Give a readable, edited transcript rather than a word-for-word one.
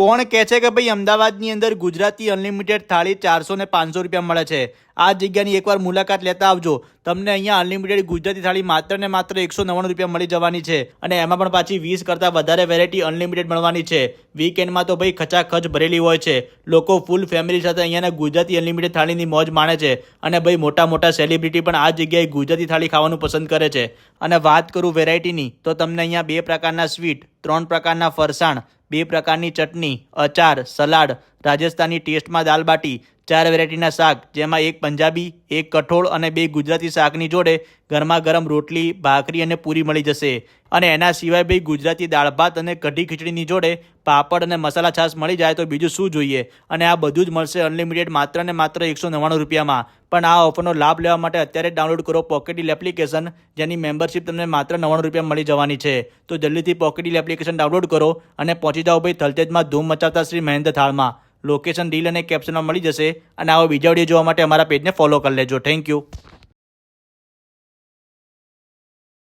કોણ કહે છે કે ભાઈ અમદાવાદની અંદર ગુજરાતી અનલિમિટેડ થાળી 400 ને 500 રૂપિયા મળે છે? આ જગ્યાની એકવાર મુલાકાત લેતા આવજો. તમને અહીંયા અનલિમિટેડ ગુજરાતી થાળી માત્ર ને માત્ર 199 રૂપિયા મળી જવાની છે. અને એમાં પણ પાછી 20 કરતાં વધારે વેરાયટી અનલિમિટેડ મળવાની છે. વીકેન્ડમાં તો ભાઈ ખચાખચ ભરેલી હોય છે. લોકો ફૂલ ફેમિલી સાથે અહીંયાના ગુજરાતી અનલિમિટેડ થાળીની મોજ માણે છે. અને ભાઈ મોટા મોટા સેલિબ્રિટી પણ આ જગ્યાએ ગુજરાતી થાળી ખાવાનું પસંદ કરે છે. અને વાત કરું વેરાયટીની, તો તમને અહીંયા 2 પ્રકારના સ્વીટ, 3 પ્રકારના ફરસાણ, 2 પ્રકારની ચટણી, અચાર, સલાડ, રાજસ્થાની ટેસ્ટમાં દાલ બાટી, 4 વેરાયટીના શાક, જેમાં 1 પંજાબી, 1 કઠોળ અને 2 ગુજરાતી શાકની જોડે ગરમા ગરમ રોટલી, ભાખરી અને પૂરી મળી જશે. અને એના સિવાય ભાઈ ગુજરાતી દાળ ભાત અને કઢી ખીચડીની જોડે પાપડ અને મસાલા છાશ મળી જાય તો બીજું શું જોઈએ. અને આ બધું જ મળશે અનલિમિટેડ માત્ર ને માત્ર 199 રૂપિયામાં. પણ આ ઓફરનો લાભ લેવા માટે અત્યારે ડાઉનલોડ કરો પોકેટ ડીલ એપ્લિકેશન, જેની મેમ્બરશિપ તમને માત્ર 99 રૂપિયા મળી જવાની છે. તો જલ્દીથી પોકેટ ડીલ એપ્લિકેશન ડાઉનલોડ કરો અને પહોંચી જાઓ ભાઈ થલતેજમાં ધૂમ મચાવતા શ્રી મહેન્દ્ર થાળમાં. લોકેશન ડીલ અને કેપ્શનમાં મળી જશે. અને આવો બીજા વિડીયો જોવા માટે અમારા પેજને ફોલો કરી લેજો. Thank you.